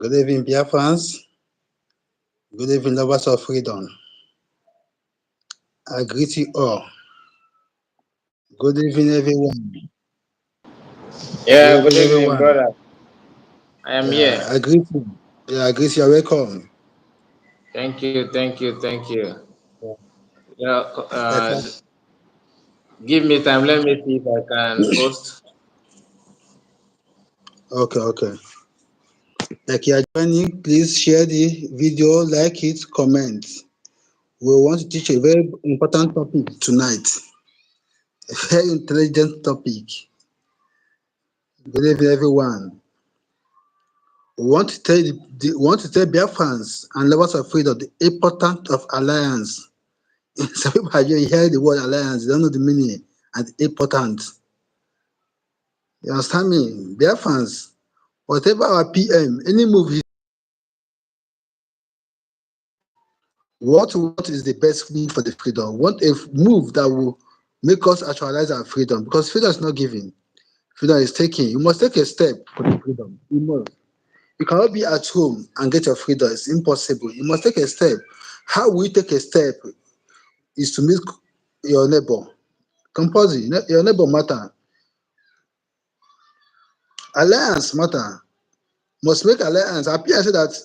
Good evening, Biafrans. Good evening, lovers of freedom. I greet you all. Good evening, everyone. Good Yeah, good evening, evening, everyone. brother. I am Yeah, here. I greet you. Yeah, I greet you. Welcome. Thank you. Yeah, Ekpa. give me time. Let me see if I can post. Okay. Like you are joining, please share the video, like it, comment. We want to teach a very important topic tonight. A very intelligent topic. Good evening, everyone. We want to tell Biafrans and lovers of freedom the importance of alliance. Some people are you hear the word alliance, they don't know the meaning and the importance. You understand me? Biafrans, whatever our PM, any move, what is the best move for the freedom? What a move that will make us actualize our freedom? Because freedom is not given, freedom is taken. You must take a step for the freedom. You must. You cannot be at home and get your freedom. It's impossible. You must take a step. How will you take a step? Is to meet your neighbor. Compulsory. Your neighbor matter. Alliance matter. Must make alliance. Appear say that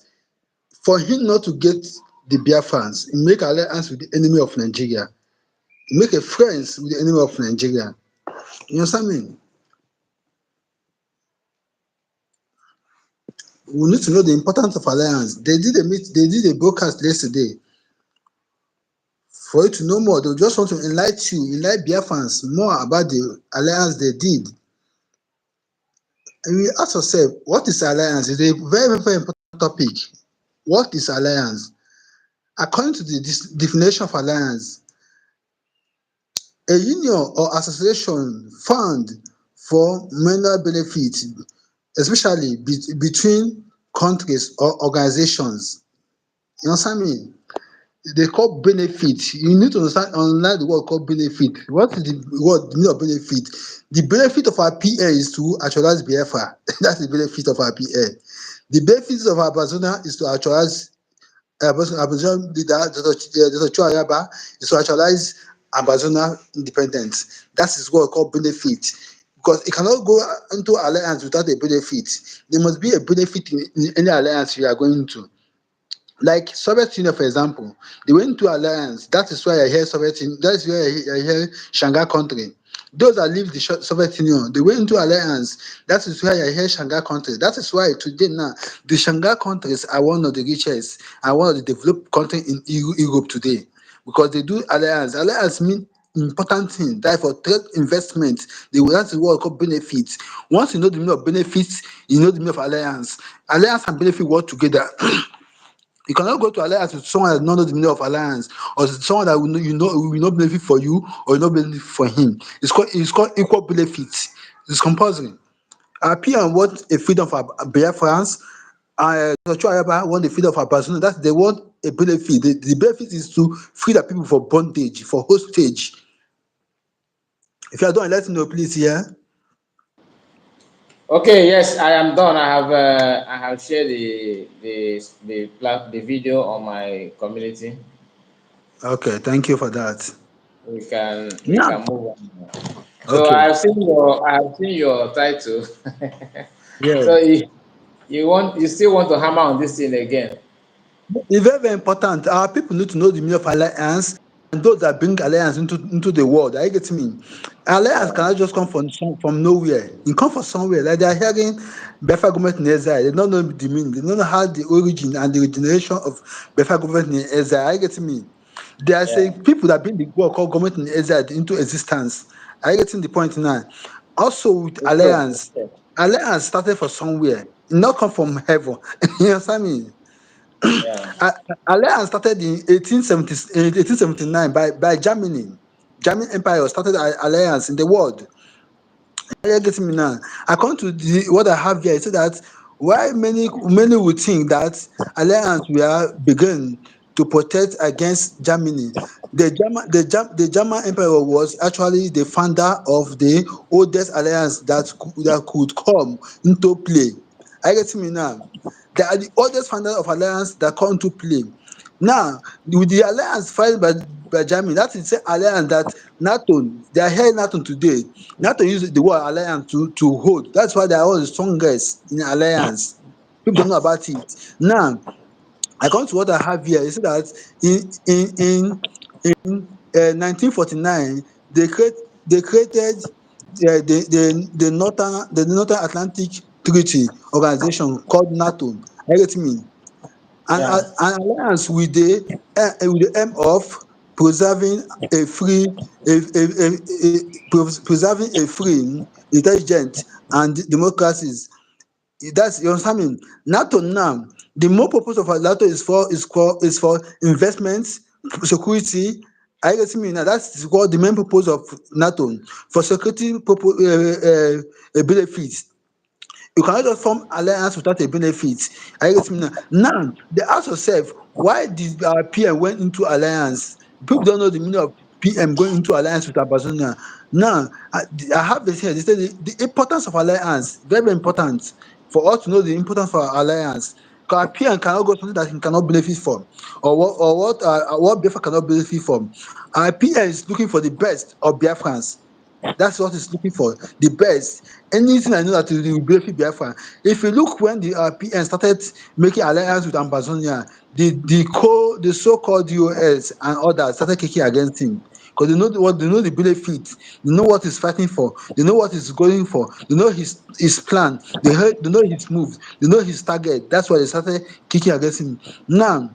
for him not to get the Biafrans, he make alliance with the enemy of Nigeria. He make a friends with the enemy of Nigeria. You understand me? We need to know the importance of alliance. They did a broadcast yesterday. For you to know more, they just want to enlighten Biafrans more about the alliance they did. And we ask ourselves, what is alliance? It's a very important topic. What is alliance? According to the definition of alliance, a union or association formed for mutual benefit, especially between countries or organizations. You understand me? They call benefit. You need to understand the word called benefit. What is the word the meaning of benefit? The benefit of our PA is to actualize Biafra. That's the benefit of our PA. The benefit of our Ambazonia is to actualize Ambazonia leader Dr. Chua Ayaba is to actualize Ambazonia independence. That is what we call benefit. Because it cannot go into alliance without a benefit. There must be a benefit in any alliance you are going into. Like Soviet Union, for example, they went into alliance. That is why I hear Soviet Union. That is why I hear Shanghai country. Those that leave the Soviet Union, they went into alliance. That is why I hear Shanghai country. That is why today now the Shanghai countries are one of the richest and one of the developed countries in Europe today because they do alliance. Alliance mean important thing. That for trade investment, that's the word called benefits. Once you know the meaning of benefits, you know the meaning of alliance. Alliance and benefit work together. You cannot go to alliance with someone that does not know the meaning of alliance, or someone that will not benefit for you or will not benefit for him. It's called equal benefit. It's compulsory. PM want a freedom for Biafrans. Dr. Ayaba want the freedom for Ambazonia. That they want a benefit. The benefit is to free the people for bondage, for hostage. If you are done, let me know, please. Yeah. Okay, yes, I am done. I have shared the video on my community. Okay. Thank you for that. We can Yeah. move on now. So Okay. I have seen your title. Yeah. So you still want to hammer on this thing again? It's very important. Our people need to know the meaning of alliance and those that bring alliance into the world. Are you getting me? Alliance Yeah. cannot just come from nowhere. It come from somewhere. Like they are hearing Biafra government in exile. They don't know the meaning. They don't know how the origin and the origination of Biafra government in exile. Are you getting me? They are Yeah. saying people that bring the word called government in exile into existence. Are you getting the point now? Also with It's true. alliance, alliance started from somewhere. It not come from heaven. You understand me? Yeah. A- Alliance started in 1879 by Germany. German Empire started alliance in the world. Are you getting me now? According to what I have here, it said that why many would think that alliance were begun to protect against Germany. The German Empire was actually the founder of the oldest alliance that could come into play. Are you getting me now? They are the oldest founder of alliance that come into play. Now, with the alliance filed by Germany, that is the alliance that NATO, they are here NATO today. NATO use the word alliance to hold. That's why they are all the strongest in alliance. People don't know about it. Now, according to what I have here, you see that in 1949 they created the Northern Atlantic Treaty Organization called NATO. Are you getting me? Yeah. An alliance with the aim of preserving a free preserving a free, intelligent and democracies. That's, you understand me? NATO now, the more purpose of NATO is for investment, security. Are you getting me now? That's what the main purpose of NATO, for security benefits. You cannot just form alliance without a benefit. Are you getting me now? Now, they ask yourself, why did our PM went into alliance? People don't know the meaning of PM going into alliance with Ambazonia. Now, I have this here. They say the importance of alliance, very, very important for us to know the importance of our alliance. Because our PM cannot go something that he cannot benefit from, or what Biafra cannot benefit from. Our PM is looking for the best of Biafrans. That's what he's looking for, the best. Anything I know that will benefit Biafra. If you look when the PN started making alliance with Ambazonia, the so-called US and others started kicking against him because they know the benefit, they know what he's fighting for, they know what he's going for, they know his plan, they know his moves, they know his target. That's why they started kicking against him. Now,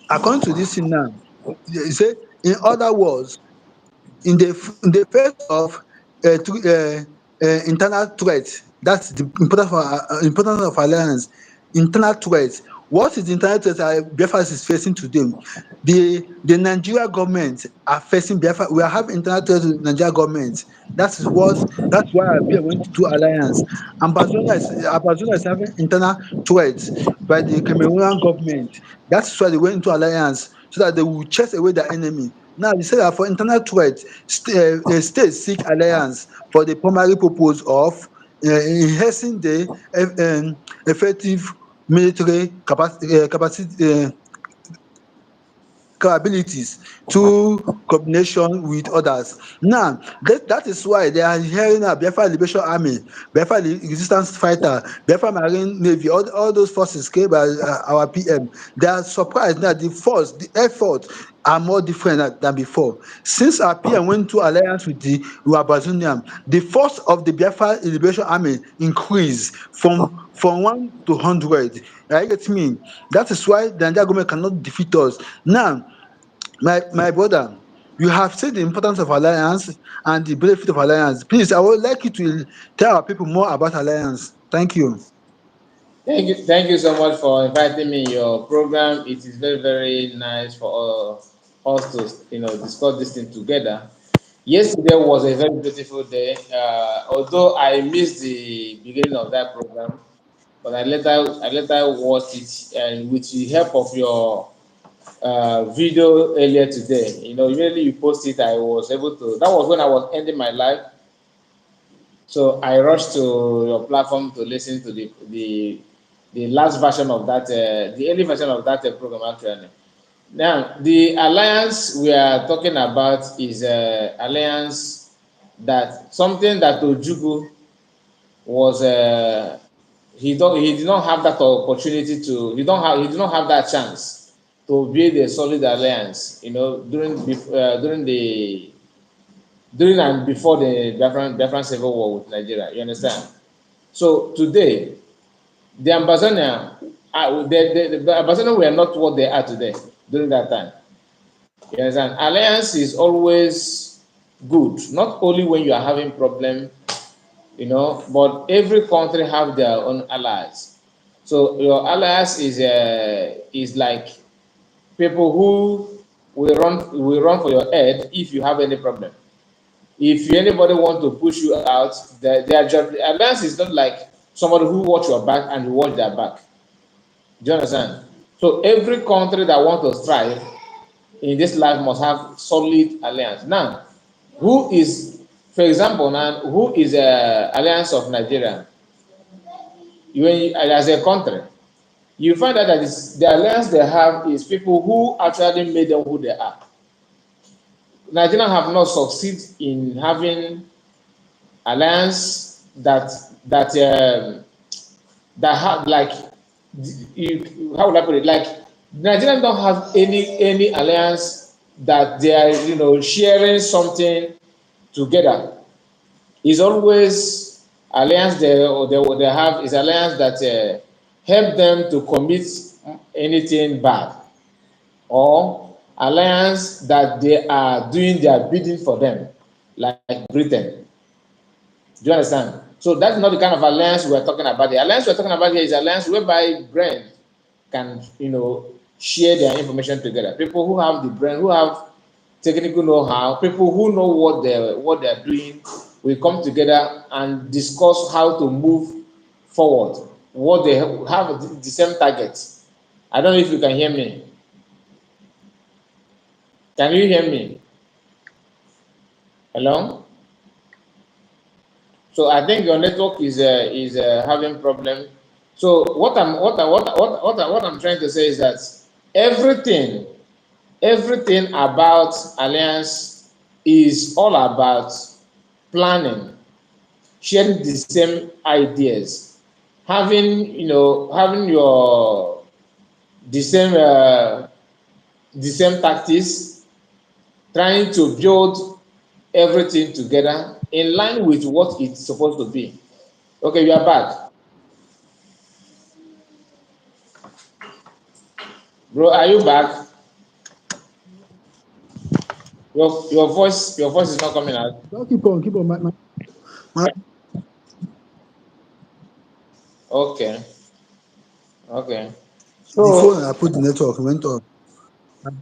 according to this thing now, he say, in other words, in the face of internal threat, that's the importance of alliance. Internal threat, what is the internal threat Biafra is facing today? The Nigeria government are facing Biafra. We are having internal threat with Nigeria government. That's why Abia went to alliance. Ambazonia is having internal threats by the Cameroonian government. That's why they went into alliance, so that they will chase away their enemy. Now they say that for internal threat, states seek alliance for the primary purpose of enhancing the effective military capacity, capabilities through combination with others. Now, that is why they are hearing now Biafra Liberation Army, Biafra Resistance Fighter, Biafra Marine Navy, all those forces came by our PM. They are surprised now the effort are more different than before. Since our PM went to alliance with the Ambazonia, the force of the Biafra Liberation Army increased from 1 to 100. Are you getting me? That is why the Nigerian government cannot defeat us. Now, my brother, you have said the importance of alliance and the benefit of alliance. Please, I would like you to tell our people more about alliance. Thank you. Thank you so much for inviting me in your program. It is very, very nice for us to discuss this thing together. Yesterday was a very beautiful day. Although I missed the beginning of that program, but I later watched it, and with the help of your video earlier today. Immediately you post it, I was able to. That was when I was ending my life, so I rushed to your platform to listen to the last version of that, the early version of that program actually. Now, the alliance we are talking about is alliance that something that Ojugu was. He did not have that opportunity to. He did not have that chance to build a solid alliance. During and before the Biafran Civil War with Nigeria. You understand? So today, the Ambazonia, the Ambazonia were not what they are today during that time. You understand? Alliance is always good, not only when you are having problem, but every country have their own allies. So your allies is like people who will run for your head if you have any problem. If anybody want to push you out, their job alliance is not like somebody who watch your back and you watch their back. Do you understand? So every country that want to strive in this life must have solid alliance. Now, who is, for example, now who is a alliance of Nigeria? As a country. you find out that the alliance they have is people who actually made them who they are. Nigeria have not succeeded in having alliance that have like how would I put it? Like Nigerians don't have any alliance that they are sharing something together. It's always alliance they have is alliance that help them to commit anything bad, or alliance that they are doing their bidding for them, like Britain. Do you understand? So that's not the kind of alliance we're talking about. The alliance we're talking about here is alliance whereby brain can, share their information together. People who have the brain, who have technical know-how, people who know what they're doing, will come together and discuss how to move forward. What they have the same target. I don't know if you can hear me. Can you hear me? Hello? So I think your network is having problem. So what I'm trying to say is that everything everything about alliance is all about planning, sharing the same ideas, having your the same uh, the same tactics, trying to build everything together in line with what it's supposed to be. Okay, you are back. Bro, are you back? Your voice is not coming out. Don't keep on, keep on. My Okay, okay. the phone So I put the network went off.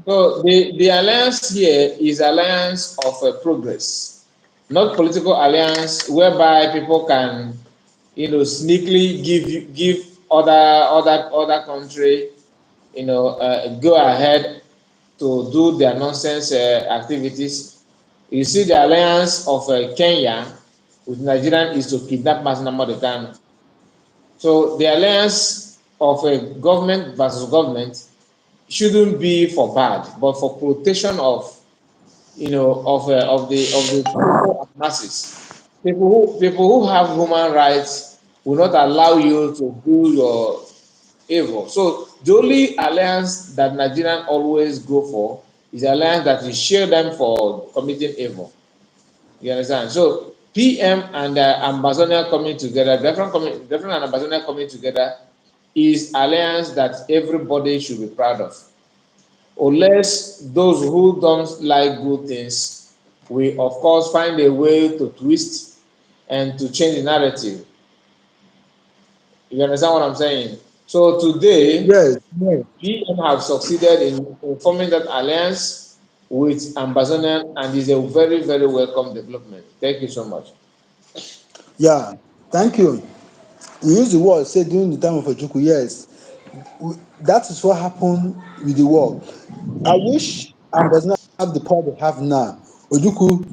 the alliance here is alliance of progress, not political alliance whereby people can sneakily give other country go ahead to do their nonsense activities. You see the alliance of Kenya with Nigeria is to kidnap Mazi Nnamdi Kanu. So the alliance of a government versus government shouldn't be for bad, but for protection of the people and masses. People who have human rights will not allow you to do your evil. So the only alliance that Nigerians always go for is the alliance that will shield them for committing evil. You understand? So PM and Ambazonia coming together, Biafra and Ambazonia coming together is alliance that everybody should be proud of. Unless those who don't like good things will of course find a way to twist and to change the narrative. You understand what I'm saying? So today, Yes, yes. PM have succeeded in forming that alliance with Ambazonian, and is a very, very welcome development. Thank you so much. Yeah. Thank you. You use the word say during the time of Ojukwu, yes. That is what happened with the war. I wish Ambazona have the power they have now. Ojukwu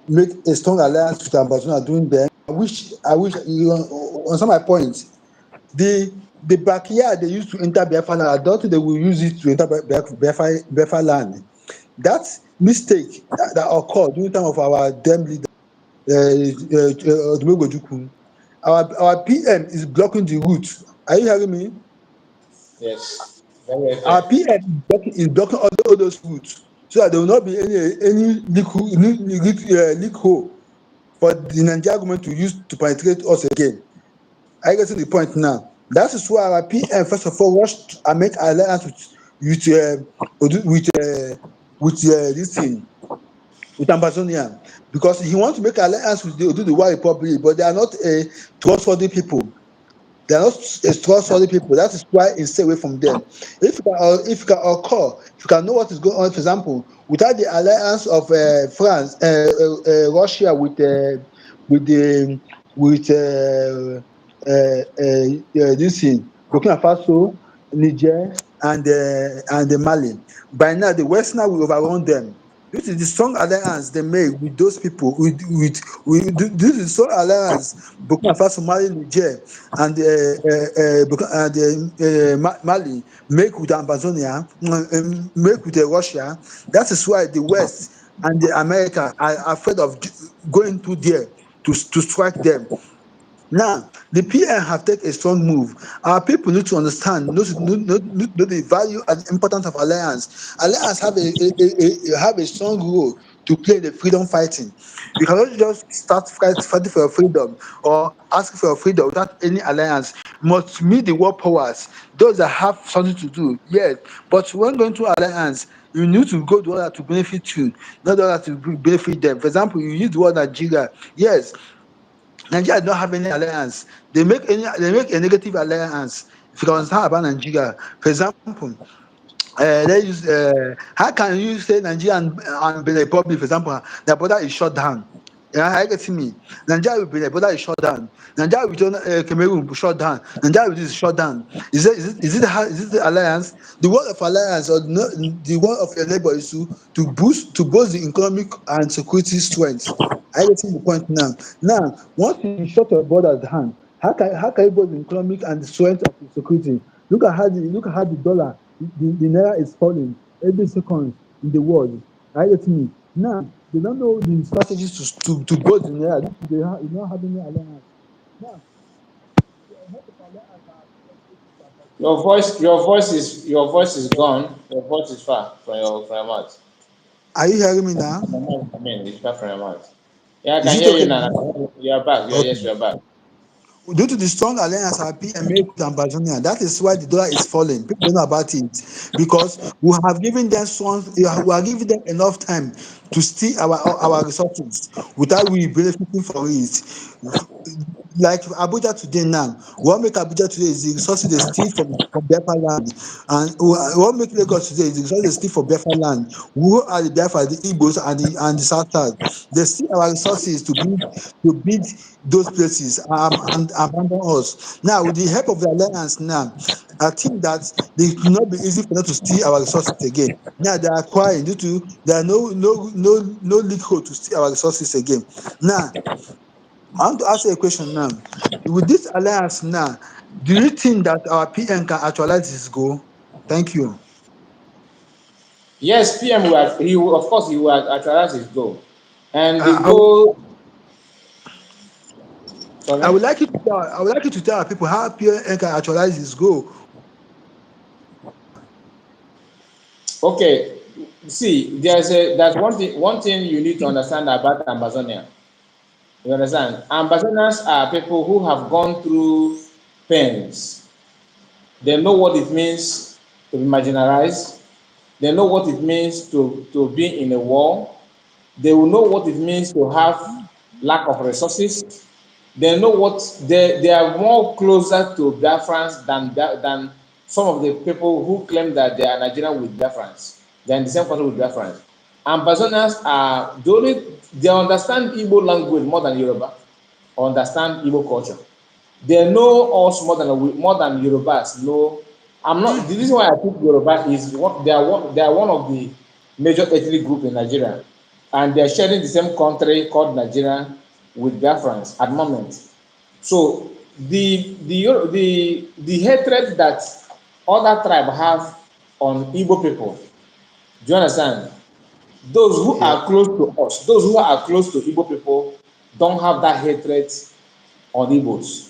make a strong alliance with Ambazona during then. I wish you understand my point. The backyard they used to enter Biafra land, I don't think they will use it to enter Biafra land. That mistake that occurred during the time of our dem leader, Odumegwu Ojukwu, our PM is blocking the route. Are you hearing me? Yes, very Our okay. PM is blocking all those routes so that there will not be any leak hole for the Nigerian government to use to penetrate us again. Are you getting the point now? That is why our PM first of all rushed and make alliance with this thing with Ambazonia, because he want to make alliance with the Oduduwa Republic, but they are not a trustworthy people. They are not trustworthy people. That is why he stay away from them. If you can occur, if you can know what is going on, for example, without the alliance of France, Russia with the with this thing, Burkina Faso, Niger, and the Mali. By now, the Westerners will overrun them. due to the strong alliance they make with those people, due to the strong alliance Burkina Faso, Mali, Niger, and Mali make with Ambazonia, make with Russia. That is why the West and the America are afraid of going through there to strike them. Now, the PM have taken a strong move. Our people need to understand, know the value and importance of alliance. Alliance have have a strong role to play in the freedom fighting. You cannot just start fighting for your freedom or asking for your freedom without any alliance. You must meet the world powers, those that have something to do. Yes, but when going to alliance, you need to go to order to benefit you, not the other to benefit them. For example, you use the word Nigeria. Yes, Nigeria don't have any alliance. They make a negative alliance. If you can understand about Nigeria, for example, how can you say Nigeria and Benin Republic, for example, their border is shut down? Yeah, I get me. Nigeria with Benin border is shut down. Nigeria with Cameroon shut down. Nigeria with this shut down. Is it the alliance? The word of alliance or no, the word of your neighbor is to boost the economic and security strength. I get the point now. Now, once you shut your borders down, how can you boost the economic and the strength of the security? Look at how the dollar, the naira is falling every second in the world. Are you getting me? Now they don't know the strategies to boost the naira. They not having any alliance. Now the help of alliance are Your voice is gone. Your voice is far from your mouth. Are you hearing me now? I mean, it's far from your mouth. Yeah, I Is can it hear you okay now. now? You are back. Yes, Okay. you are back. Due to the strong alliance our PM make with Ambazonia, that is why the dollar is falling. People don't know about it because we are giving them enough time to steal our resources without we benefiting from it. Like Abuja today now, what make Abuja today is the resources they steal from Biafra land, and what make Lagos today is the resources they steal from Biafra land. Who are the Biafra, the Igbos, and the South South? They steal our resources to build those places and abandon us. Now, with the help of the alliance now, I think that it will not be easy for them to steal our resources again. Now they are acquiring due to there are no loophole to steal our resources again. Now, I want to ask you a question now. With this alliance now, do you think that our PM can actualize this goal? Thank you. Yes, PM will, of course, he will actualize his goal, and the Uh, I, would- goal. I Sorry. would like you to tell our people how PM can actualize his goal. Okay. See, there's one thing you need to understand about Ambazonia. You understand? Ambassadors are people who have gone through pains. They know what it means to be marginalized. They know what it means to be in a war. They will know what it means to have lack of resources. They know they are more closer to Biafrans than some of the people who claim that they are Nigerian with Biafrans. They are in the same country with Biafrans. Ambassadors are they understand Igbo language more than Yoruba, understand Igbo culture. They know us more than Yorubas know. I'm not The reason why I pick Yoruba is they are one of the major ethnic group in Nigeria, and they are sharing the same country called Nigeria with Biafrans at the moment. So the hatred that other tribe have on Igbo people, do you understand? Those who Yeah. are close to us, those who are close to Igbo people, don't have that hatred on Igbos.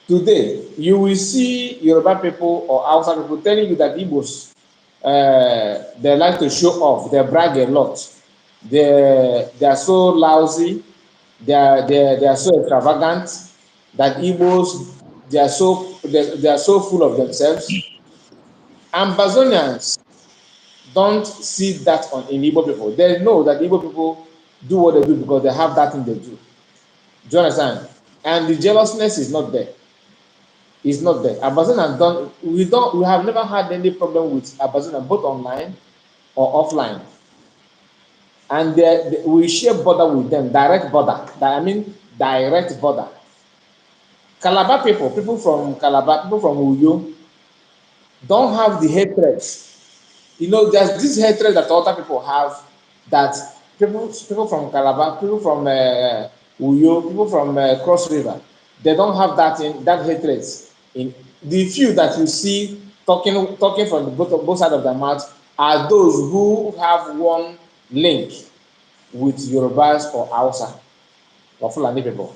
Today, you will see Yoruba people or Hausa people telling you that Igbos, they like to show off, they brag a lot. They are so lousy, they are so extravagant that Igbos, they are so full of themselves. Ambazonians don't see that in Igbo people. They know that Igbo people do what they do because they have that thing they do. Do you understand? And the jealousness is not there. It's not there. Amazon done. We have never had any problem with Amazon both online or offline, and we share border with them, direct border. I mean, direct border. Calabar people from Calabar, people from Uyo, don't have the hatred. There's this hatred that other people have that people from Calabar, people from Uyo, people from Cross River, they don't have that hatred. In the few that you see talking from both sides of their mouth are those who have one link with Yorubas or Hausa or Fulani people.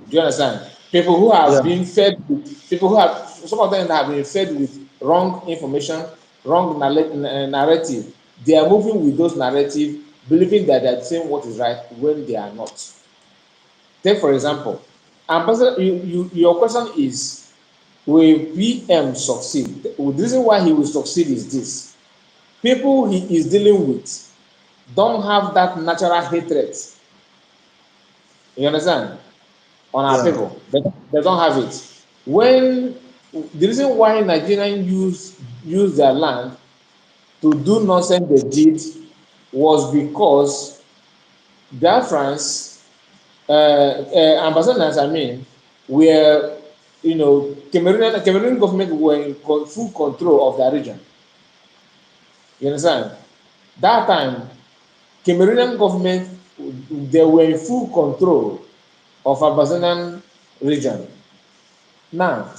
Do you understand? People who Yeah. have been fed with people who have some of them have been fed with wrong information, wrong narrative. They are moving with those narrative, believing that they are saying what is right when they are not. Take for example, Ambassador, your question is, will PM succeed? The reason why he will succeed is this: people he is dealing with don't have that natural hatred. You understand? On our Yeah. people. They don't have it. When the reason why Nigerians use their land to do nonsense they did was because Biafrans, ambassadors, I mean, were Cameroonian government were in full control of their region. You understand? That time, Cameroonian government they were in full control of Ambazonia region. Now,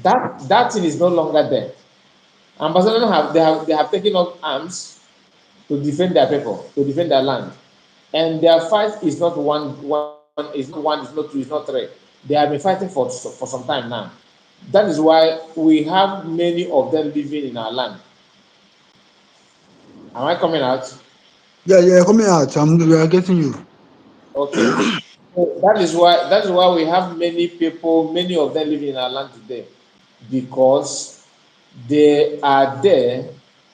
that thing is no longer there. Ambassadors have taken up arms to defend their people, to defend their land, and their fight is not one, is not one, is not two, is not three. They have been fighting for some time now. That is why we have many of them living in our land. Am I coming out? Yeah, yeah, coming out. We are getting you. Okay. So that is why we have many people, many of them living in our land today, because they are there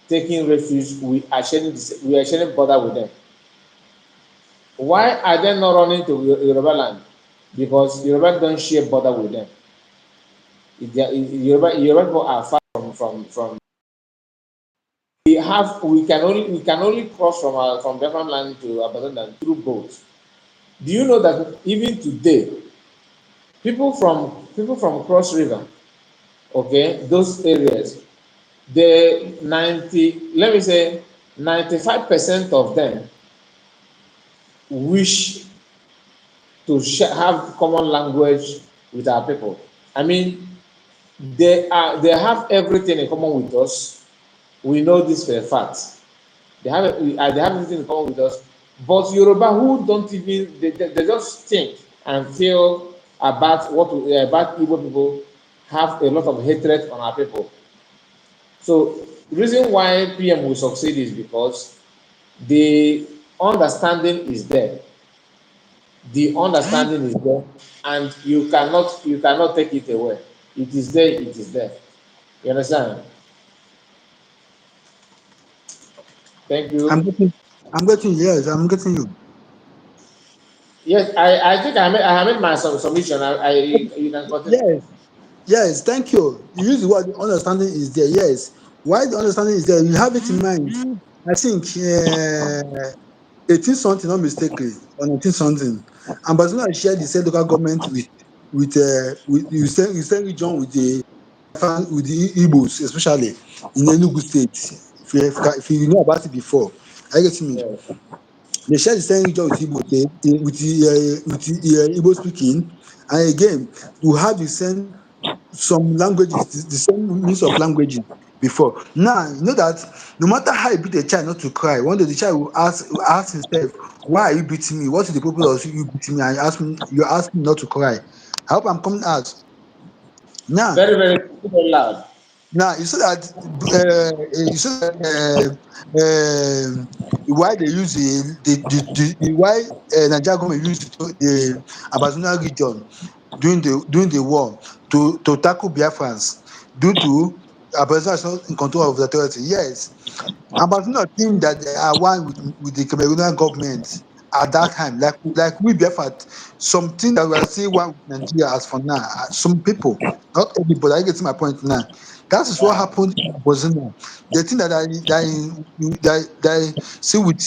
taking refuge. We are sharing border with them. Why are they not running to Yoruba land? Because Yoruba don't share border with them. Yoruba people are far from. We can only cross from Biafra land to Ambazonia through boat. Do you know that even today, people from Cross River, okay, those areas, the 95% of them wish to have common language with our people. I mean, they have everything in common with us. We know this for a fact. They have everything in common with us. But Yoruba who don't even they just think and feel about Igbo people have a lot of hatred on our people. So the reason why PM will succeed is because the understanding is there. The understanding is there, and you cannot take it away. It is there. It is there. You understand? Thank I'm you. getting. I'm getting. Yes, I'm getting you. Yes, I think I made my submission. You can continue. Yes, yes. Thank you. You use the word understanding is there. Yes. Why the understanding is there? You have it in mind. I think 18 something, not mistakenly, or 19 something. Ambazonia shared the same local government with you send region with the Igbos, especially in Enugu State. If you know about it before, are you getting me? Yeah. They share the same region with Igbo state, with the Igbo speaking, and again, we have the same some languages, the same means of languages before. Now you know that no matter how you beat a child not to cry, one day the child will ask himself, "Why are you beating me? What is the purpose of you beating me?" And you ask me not to cry. I hope I'm coming out now. Very, very, very loud. Now why they use why Nigeria government use the Ambazonia region during the war to tackle Biafrans due to Ambazonia is not in control of the territory. Yes, Ambazonia think that they are one with the Cameroonian government at that time, like we Biafra, something that we are still one with Nigeria as for now. Some people, not everybody. I get to my point now. That is what Yeah. happened in Ambazonia. They think that still with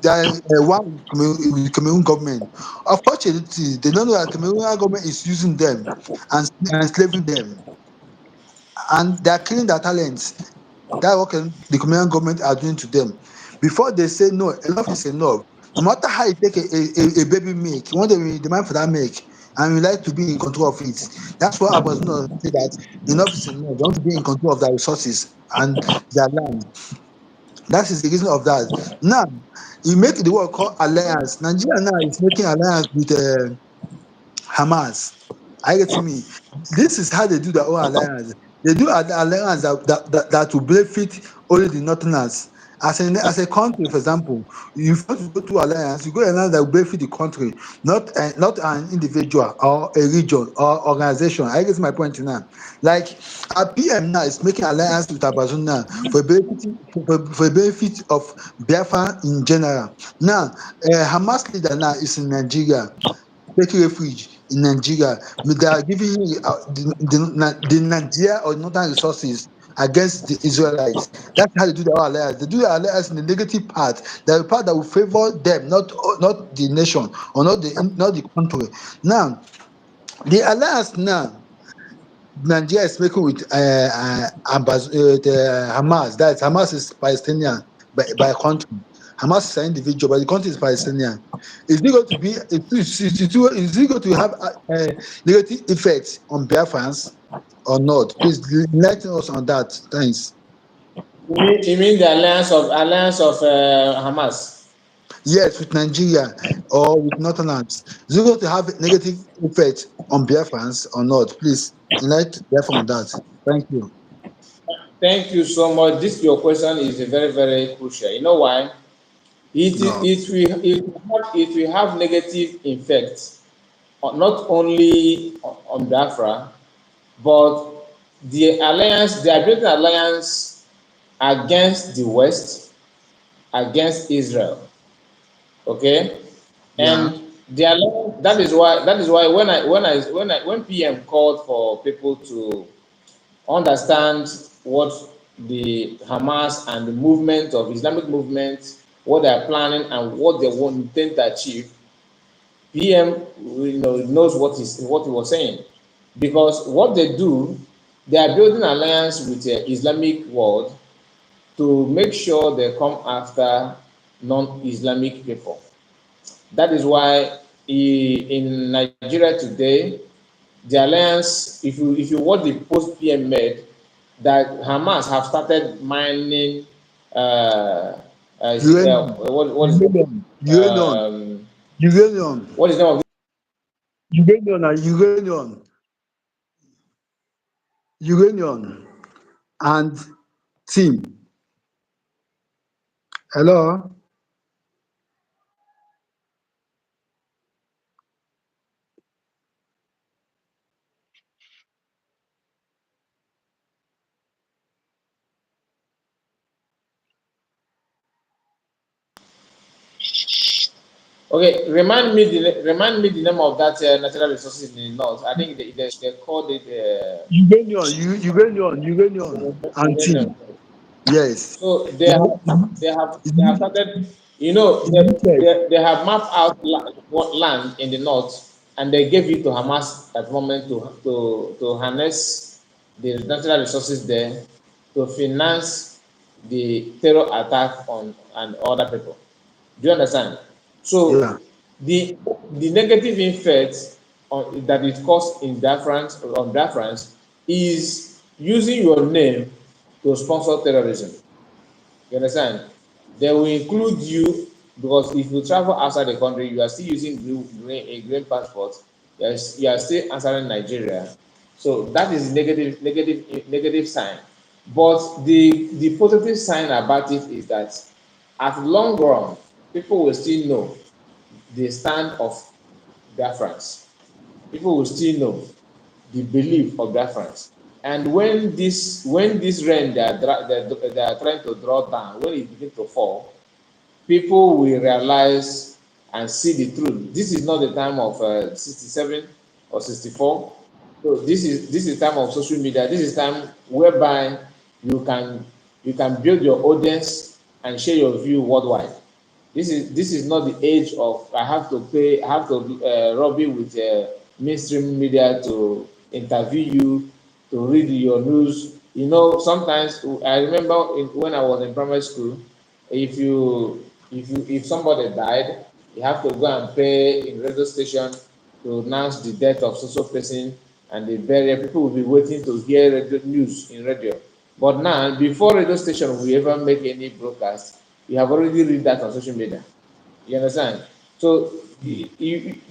that one with Cameroon government. Unfortunately, they don't know that Cameroonian government is using them and enslaving them, and they are killing their talents. That's what the Cameroonian government are doing to them. before they say no, enough is enough. No matter how you take a baby milk, one day we demand for that milk and we like to be in control of it. That's why Ambazonia say that enough is enough. They want to be in control of their resources and their land. That is the reason of that. Now, you make the world called alliance. Nigeria now is making alliance with Hamas. Are you getting me? This is how they do their own alliance. They do an alliance that will benefit only the northerners. As a country, for example, if you want to go to alliance, you go alliance that will benefit the country, not an individual or a region or organization. I get my point now. Like our PM now is making alliance with Ambazonia for benefit of Biafra in general. Now, Hamas leader now is in Nigeria taking refuge in Nigeria. They are giving the Nigeria or northern resources against the Israelites. That's how they do their alliance. They do their alliance in the negative part, the part that will favor them, not the nation or not the country. Now, the alliance now Nigeria is making with the Hamas. That Hamas is Palestinian by country. Hamas is an individual, but the country is Palestinian. Is it going to be? Is it going to have a negative effect on Biafrans or not? Please enlighten us on that. Thanks. You mean the alliance of Hamas? Yes, with Nigeria or with Northerners, is it going to have a negative effect on Biafrans or not? Please enlighten Biafra on that. Thank you. Thank you so much. This your question is very very crucial. You know why? No. It will have negative effects not only on Biafra, but they are building alliance against the West, against Israel. Okay, Yeah. and that is why when PM called for people to understand what the Hamas and the movement of Islamic movement, what they are planning and what they want intend to achieve, PM knows what he was saying, because what they do, they are building alliance with the Islamic world to make sure they come after non-Islamic people. That is why in Nigeria today, the alliance, if you watch the post PM made, that Hamas have started mining Uranium, what is uranium, uranium, um, uranium, what is the name of uranium, and uranium, and tin. Hello? Okay, remind me the name of that natural resources in the north. I think they called it Uranium, and tin. uranium. Yes. So they It's have they have it's they have limited. started, It's they have mapped out what land in the north, and they gave it to Hamas at the moment to harness the natural resources there to finance the terror attack on and other people. Do you understand? So yeah. the negative effect that it causes in Biafrans is using your name to sponsor terrorism. You understand? They will include you, because if you travel outside the country, you are still using a green passport. You are still answering Nigeria. So that is negative sign. But the positive sign about it is that at long run, people will still know the stand of Biafrans. People will still know the belief of Biafrans. And when this rain they are trying to draw down, when it begin to fall, people will realize and see the truth. This is not the time of 67 or 64. So this is time of social media. This is time whereby you can you can build your audience and share your view worldwide. This is not the age of I have to rub it with mainstream media to interview you, to read your news. Sometimes I remember when I was in primary school, If somebody died, you have to go and pay in radio station to announce the death of so person and the burial. People will be waiting to hear radio news in radio. But now, before radio station will ever make any broadcast, you have already read that on social media. You understand? So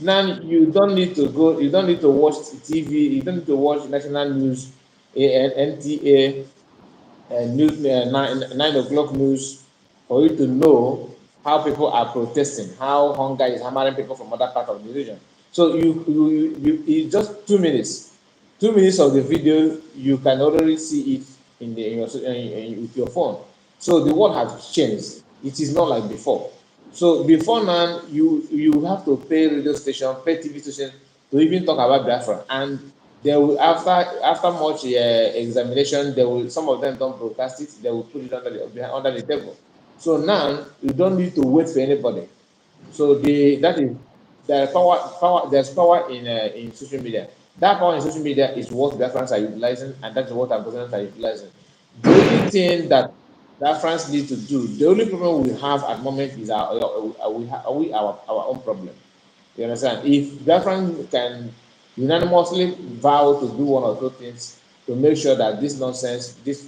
now you don't need to go. You don't need to watch TV. You don't need to watch national news, NTA, news, 9 o'clock news, for you to know how people are protesting, how hunger is hammering people from other parts of the region. So it's just 2 minutes. 2 minutes of the video, you can already see it with your phone. So the world has changed. It is not like before. So before now, you have to pay radio station, pay TV station to even talk about Biafra, and they will after much examination, they will some of them don't broadcast it. They will put it under the table. So now you don't need to wait for anybody. So that is the power. There's power in social media. That power in social media is what Biafrans are utilizing, and that's what Ambazonians are utilizing. The only thing that Biafrans need to do, the only problem we have at the moment is our own problem. You understand? If Biafran can unanimously vow to do one or two things to make sure that this nonsense, this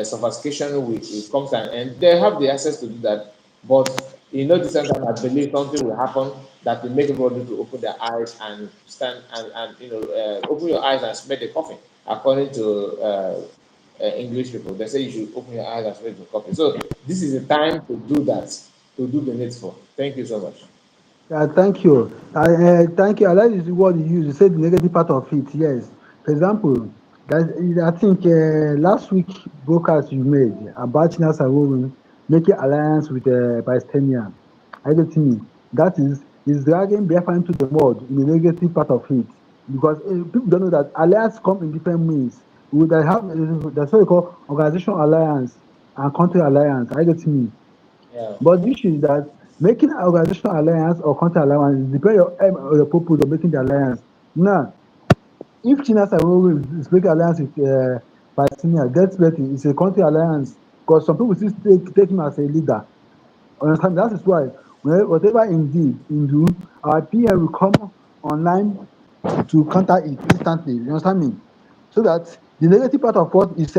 sophistication will come to an end, they have the access to do that. But this time I believe something will happen that will make everybody to open their eyes and stand and open your eyes and smell the coffee, according to English people. They say you should open your eyes and smell the coffee. So this is the time to do that, to do the needful. Thank you so much. Yeah, thank you. Thank you. I like this word you use. You said the negative part of it. Yes. For example, I think last week broadcast you made about China Saworin making alliance with Palestinian. I get me. That is dragging Biafra into the mud in the negative part of it because people don't know that alliance come in different means. We that have that's what we call organizational alliance and country alliance. I get me. Yeah. But the issue is that making an organizational alliance or country alliance depends on your purpose of making the alliance. Now, if China is making alliance with Palestinian, get ready, it's a country alliance because some people still take him as a leader. Understand? That is why whatever in do, our PM will come online to counter it instantly. You understand me? So that the negative part of what is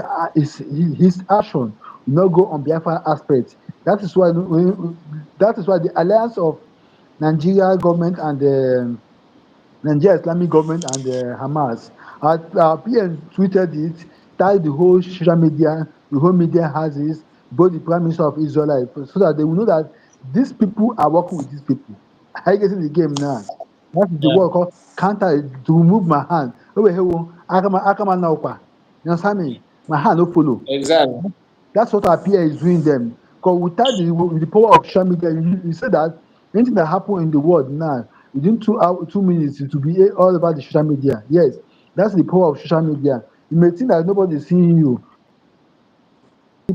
his action will not go on Biafra aspect. That is why the alliance of Nigeria government and Nigeria Islamic government and Hamas. Our PM tweeted it, tagged the whole social media, the whole media houses, both the Prime Minister of Israel, so that they will know that these people are working with these people. Are you getting the game now? That is the Yeah. word called counter to remove my hand. Oh, wait, hey, oh, Akama now, pa. You understand me? My hand no follow. Exactly. That's what our peer is doing them. Because without the power of social media, you say that anything that happen in the world now, within 2 minutes, it will be all about the social media. Yes, that's the power of social media. You may think that nobody is seeing you,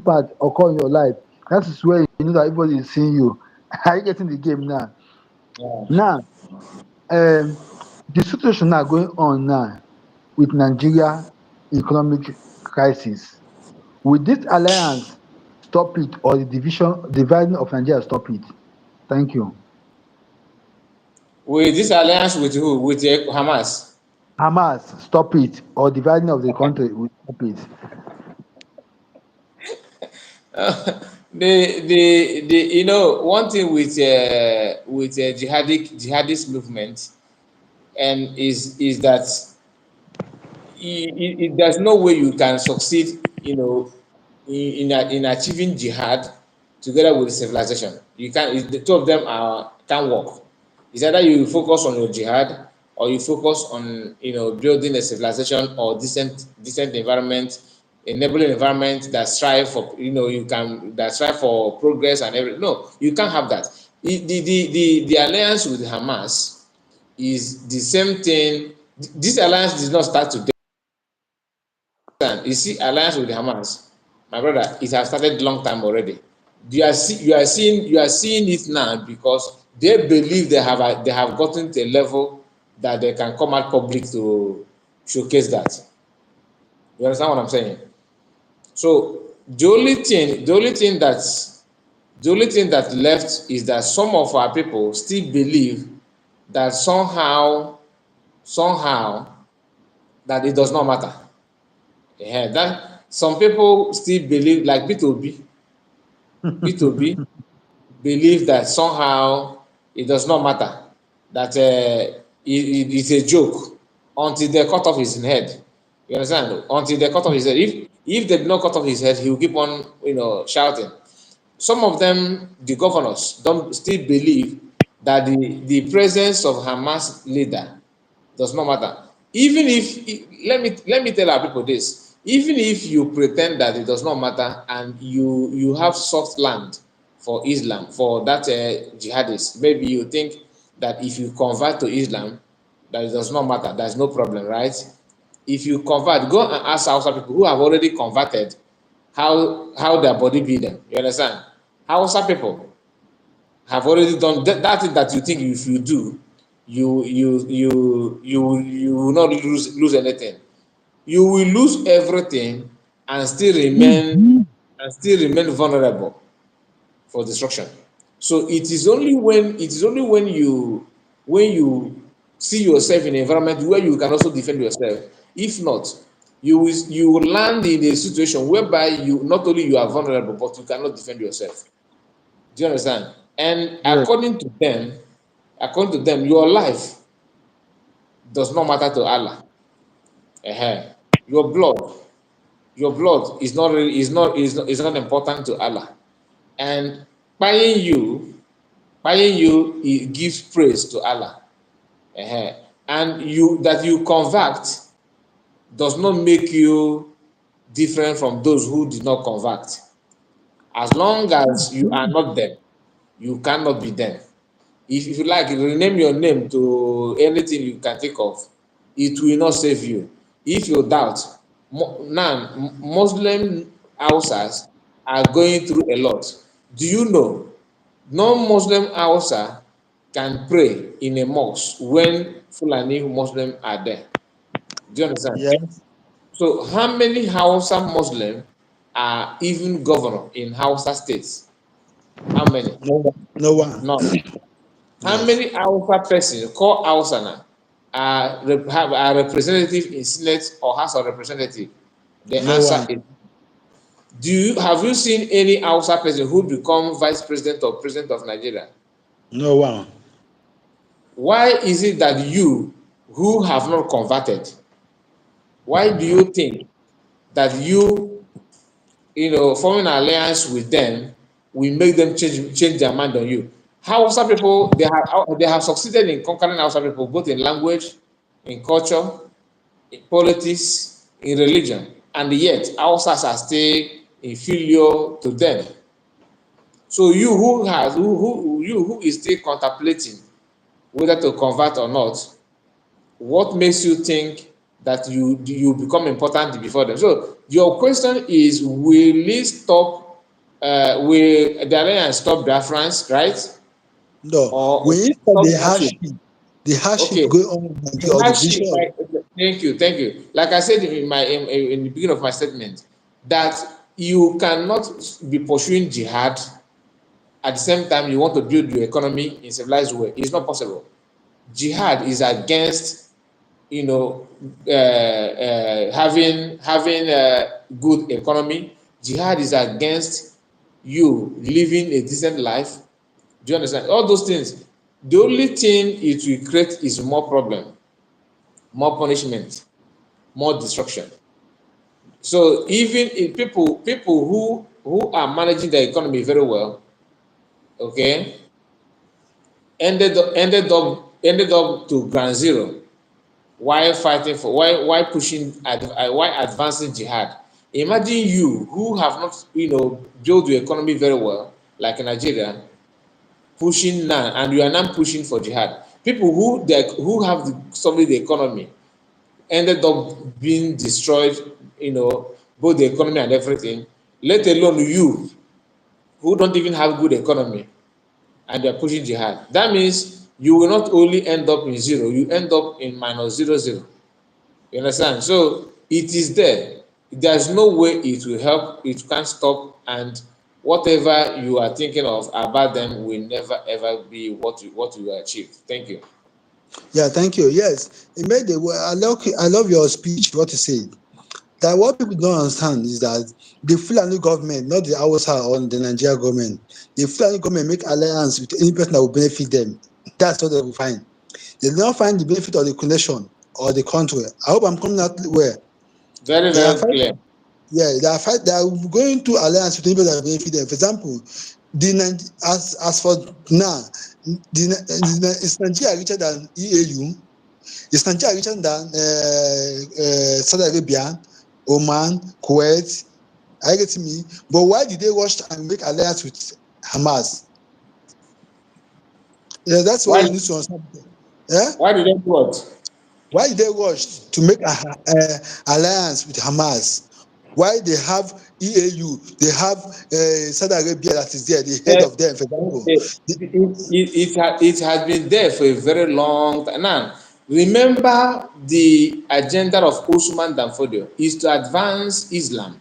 part occur in your life. That is where you know that everybody is seeing you. Are you getting the game now? Yeah. Now, the situation now going on now with Nigeria economic crisis. Will this alliance stop it or the dividing of Nigeria stop it? Thank you. With this alliance with who? With Hamas. Hamas stop it or dividing of the country will stop it. One thing with jihadist movement and is that there's no way you can succeed, in achieving jihad together with civilization. You can't. The two of them can't work. It's either you focus on your jihad or you focus on building a civilization or decent environment, enabling environment that strive for that strive for progress and everything. No, you can't have that. The alliance with Hamas is the same thing. This alliance did not start today. You see, alliance with Hamas, my brother, it has started long time already. You are seeing it now because they believe they have gotten to a level that they can come out public to showcase that. You understand what I'm saying? So the only thing that left is that some of our people still believe that somehow that it does not matter. Yeah, that some people still believe, like B2B believe that somehow it does not matter, that it's a joke until they cut off his head. You understand? Until they cut off his head. If they did not cut off his head, he will keep on, shouting. Some of them, the governors, don't still believe that the presence of Hamas leader does not matter. Even if, let me tell our people this, even if you pretend that it does not matter and you have soft land for Islam, for that jihadist, maybe you think that if you convert to Islam, that it does not matter, there's no problem, right? If you convert, go and ask Hausa people who have already converted, how their body be them. You understand? Hausa people have already done that thing that you think if you do, you will not lose anything. You will lose everything and still remain vulnerable for destruction. So it is only when you see yourself in an environment where you can also defend yourself. If not, you will land in a situation whereby you not only you are vulnerable but you cannot defend yourself. Do you understand? And Yes. according to them, your life does not matter to Allah. Ehen. Your blood, your blood is not really is not important to Allah. And buying you, it gives praise to Allah. Ehen. And you convert does not make you different from those who did not convert. As long as you are not them, you cannot be them. If you like, rename your name to anything you can think of, it will not save you. If you doubt, now Muslim Hausas are going through a lot. Do you know non-Muslim Hausa can pray in a mosque when Fulani Muslim are there? Do you understand? Yes. So how many Hausa Muslim are even governor in Hausa states? How many? No one. No one. None. How Yes. many Hausa persons called Hausa now are representative in Senate or House of Representative? The No answer one. is, have you seen any Hausa person who become vice president or president of Nigeria? No one. Why is it that you who have not converted, why do you think that forming an alliance with them will make them change their mind on you? Hausa people, they have succeeded in conquering Hausa people both in language, in culture, in politics, in religion, and yet Hausas are still inferior to them. So you who is still contemplating whether to convert or not, what makes you think that you become important before them? So your question is, will the alliance stop Biafrans, right? No. Or We stop stop the hardship? hardship Okay, going on in the Nigeria, or the hardship, division. like, thank you. Like I said in the beginning of my statement, that you cannot be pursuing jihad at the same time you want to build your economy in civilized way. It's not possible. Jihad is against, having a good economy. Jihad is against you living a decent life. Do you understand? All those things. The only thing it will create is more problem, more punishment, more destruction. So even if people who are managing the economy very well, okay, ended up to ground zero while fighting for while pushing while advancing jihad. Imagine you who have not built your economy very well, like in Nigeria, pushing now, and you are now pushing for jihad. People who have solid economy ended up being destroyed, both the economy and everything, let alone you who don't even have good economy and you're pushing jihad. That means you will not only end up in zero, you end up in minus zero zero. You understand? So it is there. there's no way it will help, it can't stop, and whatever you are thinking of about them will never ever be what you achieve. Thank you. Yeah, thank you. Yes, it made the I love your speech, what you said. That what people don't understand is that the Fulani government, not the Hausa or the Nigeria government, the Fulani government make alliance with any person that will benefit them. That's what they will find. They do not find the benefit of the connection or the country. I hope I'm coming out where Very, they are very fight. clear. Yeah, they are going to alliance with any person that will benefit them. For example, as for now, is Nigeria richer than EAU? Is Nigeria richer than Saudi Arabia, Oman, Kuwait? Are you getting me? But why did they rush and make alliance with Hamas? Yeah, that's what Why we need to understand. Yeah? why did they do what? Why did they rush to make a alliance with Hamas? Why they have EAU, they have Saudi Arabia that is there, the head Eh, of them, for example. it has been there for a very long time. Now, remember the agenda of Usman Danfodio is to advance Islam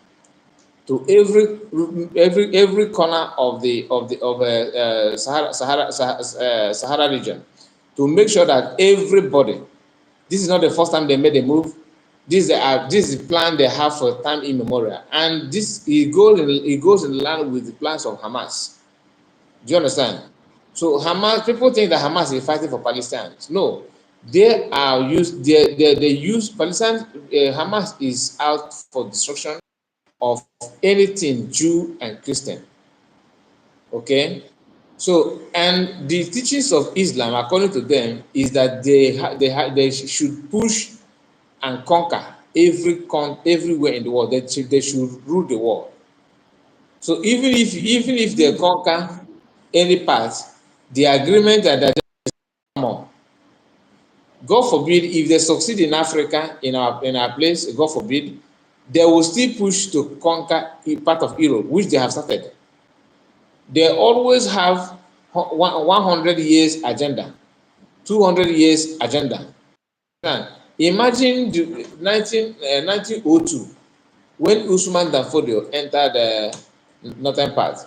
to every corner of Sahara region, to make sure that everybody. This is not the first time they made a move. This is the plan they have for time immemorial, and this it goes in line with the plans of Hamas. Do you understand? So Hamas, people think that Hamas is fighting for Palestinians. No, they use Palestine. Hamas is out for destruction of anything Jew and Christian. Okay, so and the teachings of Islam, according to them, is that they should push and conquer everywhere in the world. They should rule the world. So even if they conquer any part, the agreement that they more. God forbid if they succeed in Africa, in our place, God forbid, they will still push to conquer a part of Europe, which they have started. They always have 100 years agenda, 200 years agenda. Now, imagine the 1902 when Usman Danfodio entered the northern part.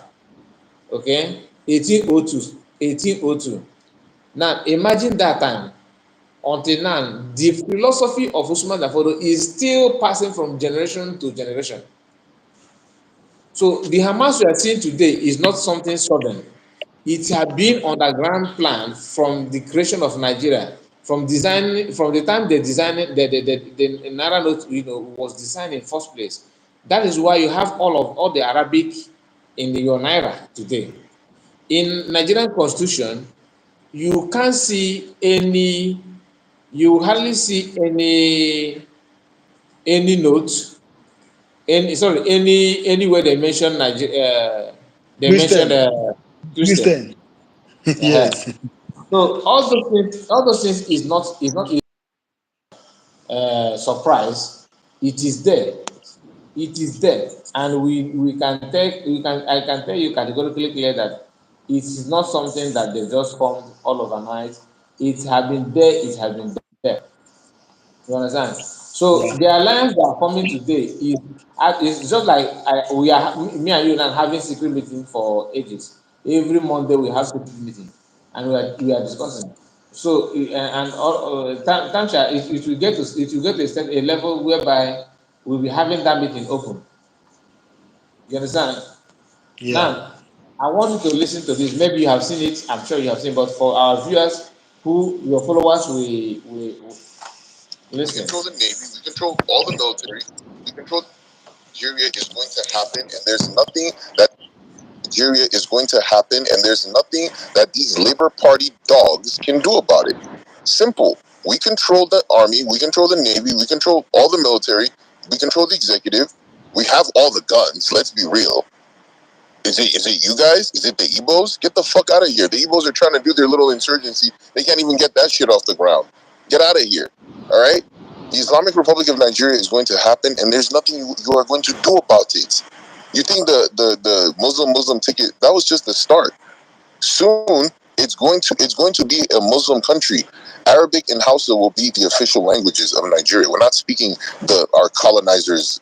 Okay, 1802. Now imagine that time until now, the philosophy of Usman Danfodio is still passing from generation to generation. So the Hamas we are seeing today is not something sudden. It had been underground plan from the creation of Nigeria, from the time they designed it, the Naira note, was designed in first place. That is why you have all the Arabic in your Naira today. In Nigerian constitution, you can't see any, you hardly see any note, anywhere they mention they mention Christian. Christian. Christian. Uh-huh. Yes. So all those things is not surprise. It is there. It is there, and I can tell you categorically clear that it is not something that they just formed all overnight. It has been there. It has been there. You understand? So Yeah. the alliance that are coming today is just like we are, me and you now having secret meeting for ages. Every Monday we have secret meeting, and we are discussing. So and all Tamsha, it will get to a level whereby we'll be having that meeting open. You understand? Yeah. Now, I want you to listen to this. Maybe you have seen it. I'm sure you have seen, but for our viewers, who your followers, we listen. We control the Navy. We control all the military. We control Nigeria is going to happen, and there's nothing that Nigeria is going to happen, and there's nothing that these Labour Party dogs can do about it. Simple. We control the army. We control the Navy. We control all the military. We control the executive. We have all the guns. Let's be real. Is it you guys? Is it the Igbos? Get the fuck out of here. The Igbos are trying to do their little insurgency. They can't even get that shit off the ground. Get out of here. All right? The Islamic Republic of Nigeria is going to happen, and there's nothing you are going to do about it. You think the Muslim ticket, that was just the start. Soon, it's going to be a Muslim country. Arabic and Hausa will be the official languages of Nigeria. We're not speaking our colonizers'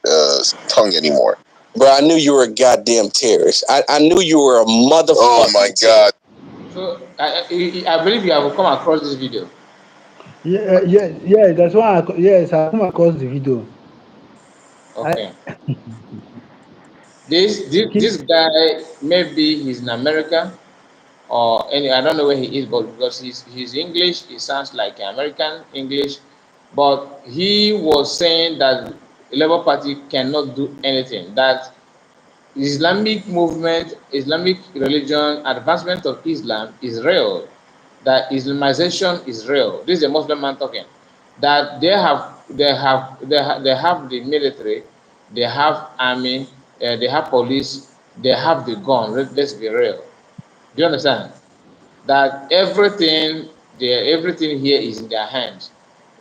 tongue anymore. Bro, I knew you were a goddamn terrorist. I knew you were a motherfucker. Oh my God. So I believe you have come across this video. Yeah. That's why. Yes, I come across the video. Okay. This guy, maybe he's in America or any, I don't know where he is, but because his English, it sounds like American English, but he was saying that the Labour Party cannot do anything. That Islamic movement, Islamic religion, advancement of Islam is real. That Islamization is real. This is a Muslim man talking. That they have the military, they have army, they have police, they have the gun. Let's be real. Do you understand? That everything here is in their hands,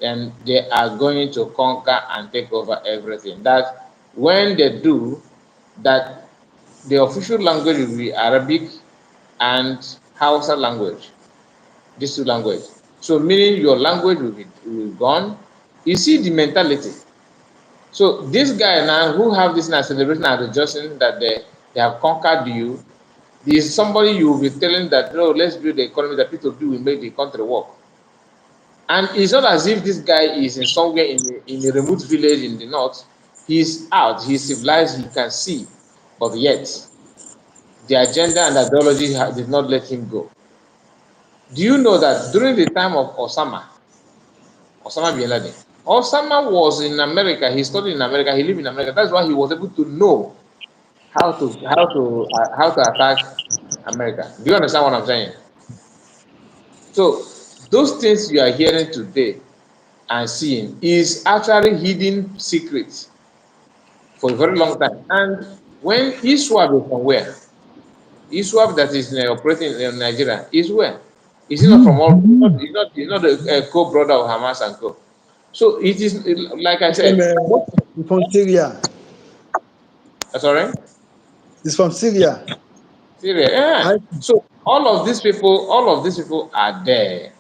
and they are going to conquer and take over everything. That when they do, that the official language will be Arabic and Hausa language, these two languages. So meaning your language will be gone. You see the mentality. So this guy now who have this now celebration and rejoicing that they have conquered you, is somebody you will be telling that no, let's build the economy that people do will make the country work. And it's not as if this guy is in somewhere in a remote village in the north. He's out, he's civilized, he can see, but yet the agenda and ideology did not let him go. Do you know that during the time of Osama bin Laden, Osama was in America, he studied in America, he lived in America. That's why he was able to know how to attack America. Do you understand what I'm saying? So those things you are hearing today and seeing is actually hidden secrets for a very long time. And when Iswap is from where? Iswap that is operating in Nigeria is where? Is it not from all? It's not a co-brother of Hamas and co. So it is like I said. It's from Syria. Sorry, It's from Syria. Syria. Yeah. So all of these people are there.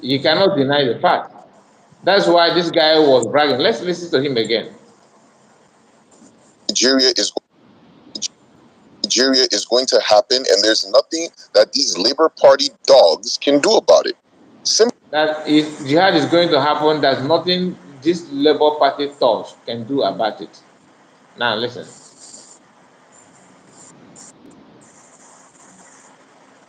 You cannot deny the fact. That's why this guy was bragging. Let's listen to him again. Nigeria is going to happen, and there's nothing that these Labour Party dogs can do about it. That if jihad is going to happen, there's nothing this Labour Party thugs can do about it. Now listen.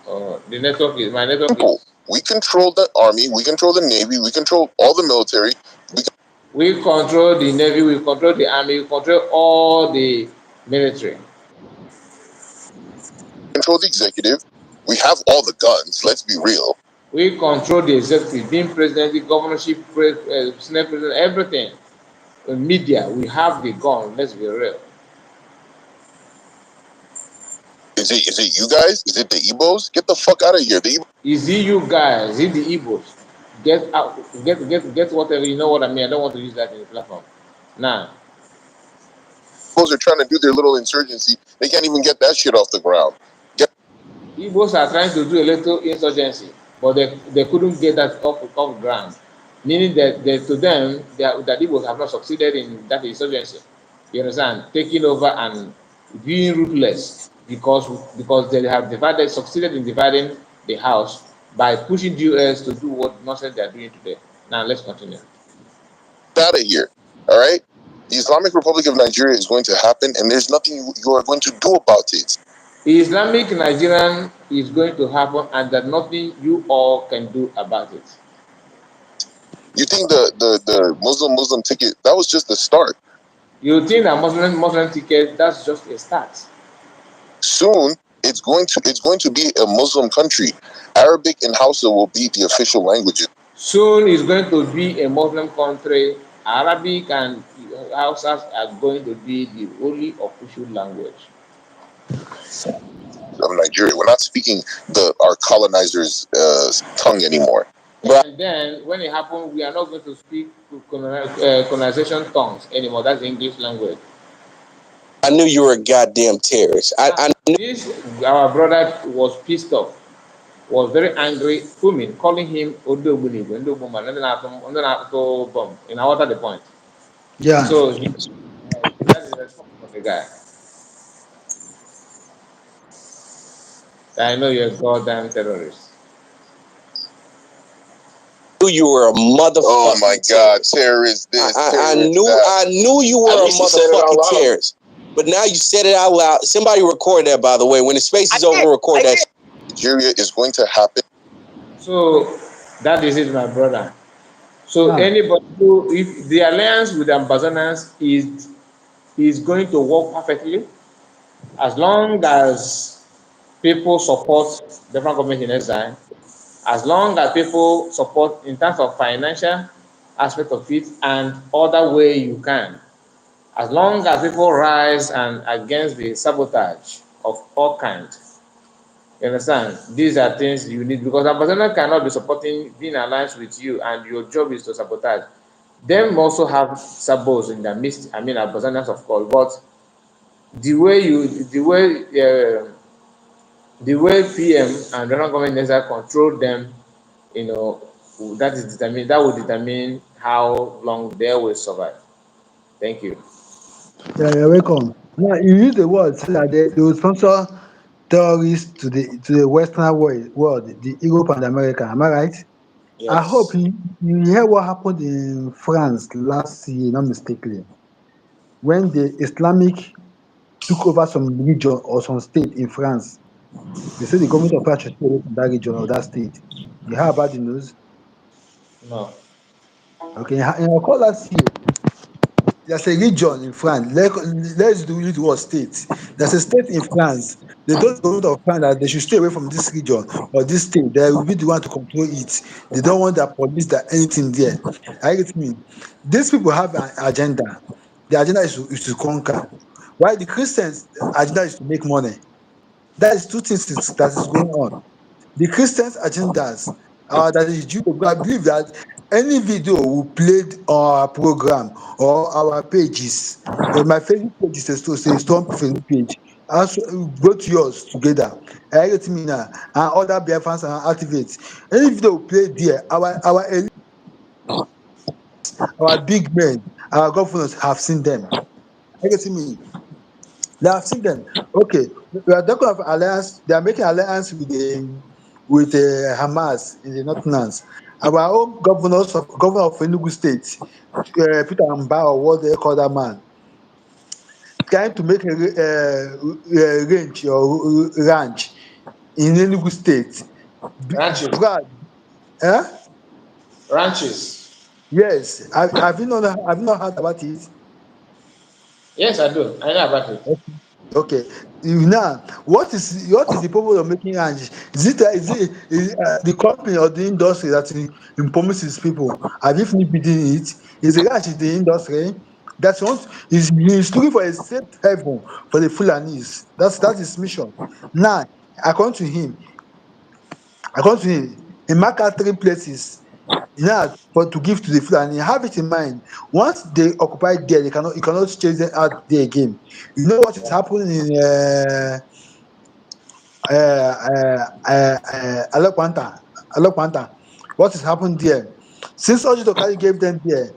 Oh, the network is my network is. We control the army, we control the navy, we control all the military. We control the navy, we control the army, we control all the military. Control the executive. We have all the guns. Let's be real. We control the executive, being president, the governorship, senate president, everything. Media, we have the gun. Let's be real. Is it you guys? Is it the Igbos? Get the fuck out of here. Is it you guys? Is it the Igbos? Get out. Get whatever. You know what I mean? I don't want to use that in the platform. Nah. Igbos are trying to do their little insurgency. They can't even get that shit off the ground. Igbos are trying to do a little insurgency, but they couldn't get that off ground. Meaning that to them, that Igbos have not succeeded in that insurgency. You understand? Taking over and being ruthless because they have succeeded in dividing the house by pushing the US to do what nonsense they are doing today. Now let's continue. Out of here. All right? The Islamic Republic of Nigeria is going to happen, and there's nothing you are going to do about it. Islamic Nigerian is going to happen, and there's nothing you all can do about it. You think the Muslim ticket, that was just the start? You think that Muslim ticket, that's just a start? Soon it's going to be a Muslim country. Arabic and Hausa will be the official languages. Soon it's going to be a Muslim country. Arabic and Hausas are going to be the only official language of Nigeria. We're not speaking our colonizers' tongue anymore. And then when it happens, we are not going to speak colonization tongues anymore. That's the English language. I knew you were a goddamn terrorist. This our brother was pissed off. was very angry, fuming, calling him Odogbunibu, Ndogbuman, Ndanato bomb. You know what are the point? Yeah. So that is the response of the guy. I know you're a goddamn terrorist. Knew you were a motherfucking Oh my God, terrorist this, I knew that. I knew you were a motherfucking terrorist. But now you said it out loud. Somebody record that, by the way. When the space is over, record that. Nigeria is going to happen. So that is it, my brother. So Now, anybody who, if the alliance with the Ambazonians is going to work perfectly, as long as people support the federal government in exile, as long as people support in terms of financial aspect of it and other way you can, as long as people rise and against the sabotage of all kinds, you understand? These are things you need because Ambazonia cannot be supporting being alliance with you and your job is to sabotage. Them also have sabos in their midst. I mean, Ambazonians of course, but the way you, the way PM and general government necessary control them, you know, that will determine how long they will survive. Thank you. yeah, you're welcome. Now, you use the word say that they will sponsor terrorists to the Western world, the Europe and America. Am I right? I hope Yes. you hear what happened in France last year, not mistakenly, when the Islamic took over some region or some state in France. They say the government of France should stay away from that region or that state. You heard about the news? No. Okay, in our call last year, there's a region in France. Let's do it what state. There's a state in France. They told the government of France that they should stay away from this region or this state. They will be the one to control it. They don't want their police, that anything there. I get me. These people have an agenda. The agenda is to conquer. While the Christians' agenda is to make money. That is two things that is going on. The Christians' agendas are that is Jew. I believe that any video we played on our program or our pages, my Facebook page is a strong Facebook page. Also, both yours together. I get me now, and other Biafrans and activates. Any video we play there, our elite, our big men, our governors have seen them. I get me. They have seen them. Okay, we are talking of alliance. They are making alliance with Hamas in the northlands. Our own governor of Enugu State, Peter Mba or what they call that man, trying to make a range or ranch in Enugu State. Ranches. Brad, eh? Ranches. Yes. Have you not heard about it? Yes, I do. I know about it. Okay. Now, what is the purpose of making ranch? Is it the company or the industry that promises people? Have you finished bidding it? Is the ranch the industry? That's what he's looking for a safe haven for the Fulanis. That's his mission. Now, according to him, according to him, he marked out three places now for to give to the Fulani. Have it in mind. Once they occupy there, you cannot chase them out there again. You know what is happening in Aloquanta. Aloquanta. What is happening there? Since Oji Tokari gave them there,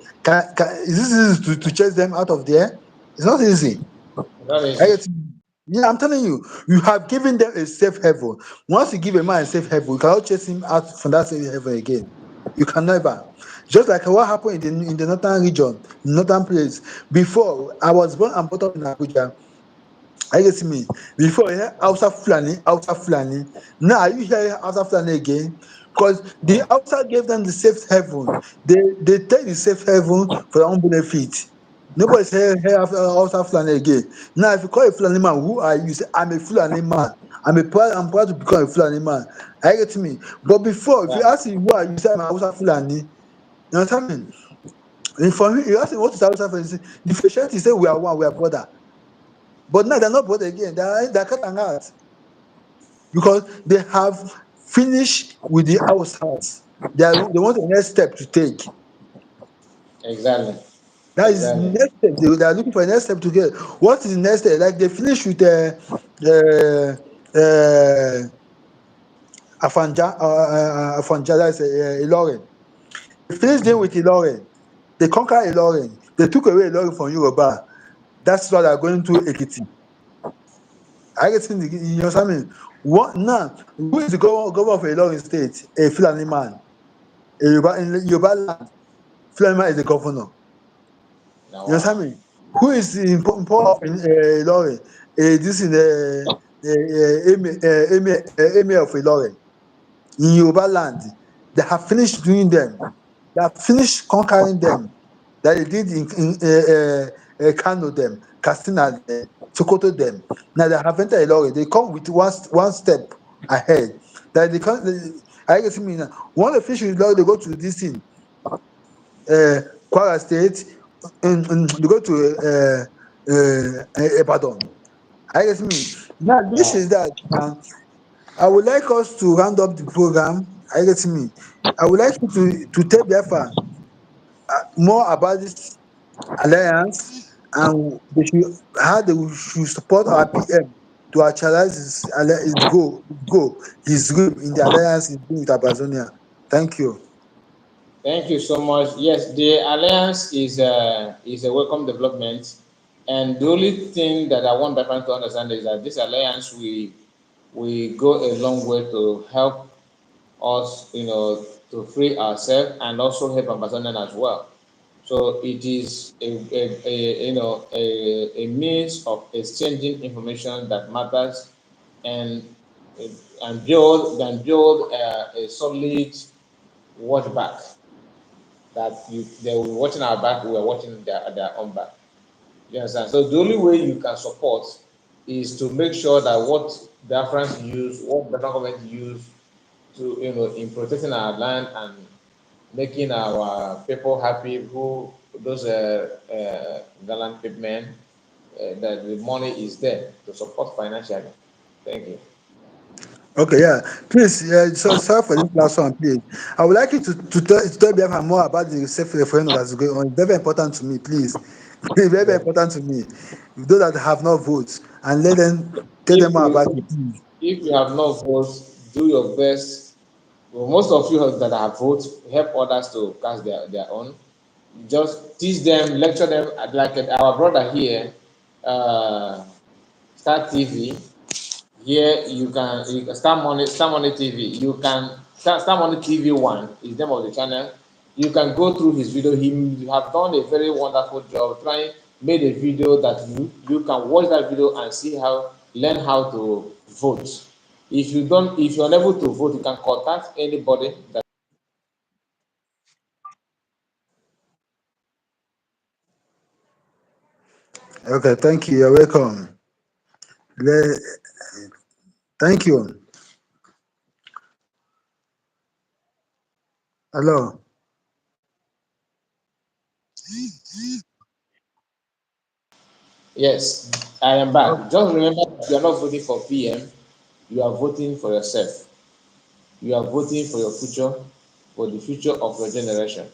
is this easy to chase them out of there? It's not easy. That I is get you. Yeah, I'm telling you, you have given them a safe haven. Once you give a man a safe haven, you cannot chase him out from that safe haven again. You can never. Just like what happened in the northern region, northern place. Before I was born and brought up in Abuja, I get me. Before you hear Hausa Fulani, Hausa Fulani. Now you hear Hausa Fulani again. Because the Hausa gave them the safe haven. They take the safe haven for their own benefit. Nobody say hey Hausa Fulani again. Now if you call a Fulani man, who are you? You say I'm a Fulani man. I'm proud to become a Fulani man. I get me. But before, if you yeah. ask me who are you, say I'm a Hausa Fulani. You understand me? And for me, you ask me what is Hausa Fulani, the Fresheti say we are one, we are brother. But now they're not brother again. They're cut and out because they have finished with the outsiders. They want the next step to take. Exactly. That is the Exactly. next step. They are looking for a next step to get. What is the next step? Like they finish with uh, Afanja, that's Ilorin. They finished them with Ilorin. They conquered Ilorin. They took away Ilorin from Yoruba. That's why they're going to Ekiti. I get you know what I mean? What now? Who is the governor of Ilorin State? A Fulani man. In Yoruba land, Fulani man is the governor. Now, You understand wow. me? Who is in power of Ilorin? This is the emir of Ilorin in Yoruba land. They have finished doing them. They have finished conquering them. That they did in Kano them, Katsina them, Sokoto them. Now they have entered Ilorin. They come with one step ahead. That they come. I get me now. One of the fish in Ilorin, they go to this thing. Kwara State, they go to Ibadan. I get me. Now this Wow. is that. I would like us to round up the program. I get me. I would like you to tell Biafra more about this alliance and how they should support our PM to actualize his dream in the alliance he's doing with Ambazonia. Thank you. Thank you so much. Yes, the alliance is a welcome development, and the only thing that I want everyone to understand is that this alliance we go a long way to help us, to free ourselves and also help Ambazonian as well. So it is a means of exchanging information that matters, and build a solid watch back that they were watching our back, we were watching their own back. You understand? So the only way you can support is to make sure that what what the government use to in protecting our land and making our people happy, who those gallant men, that the money is there to support financially. Thank you. Okay, yeah. Please, so sorry for this last one, please. I would like you to tell Biafra more about the self-referendum that's going on. It's very important to me, please. It's very, very Yes. important to me. Those that have not voted, and let them tell them If more about you it, please. if you have not voted, do your best. Well, most of you that have voted help others to cast their own. Just teach them, lecture them, like our brother here, uh, Star TV. Here you can Star Money TV. You can Star Money TV One is the name of the channel. You can go through his video. He have done a very wonderful job trying made a video that you can watch that video and see how learn how to vote. If you're unable to vote, you can contact anybody that. Okay, thank you. You're welcome. Le- Thank you. Hello. Yes, I am back. Just remember, you are not voting for PM. You are voting for yourself. You are voting for your future, for the future of your generation.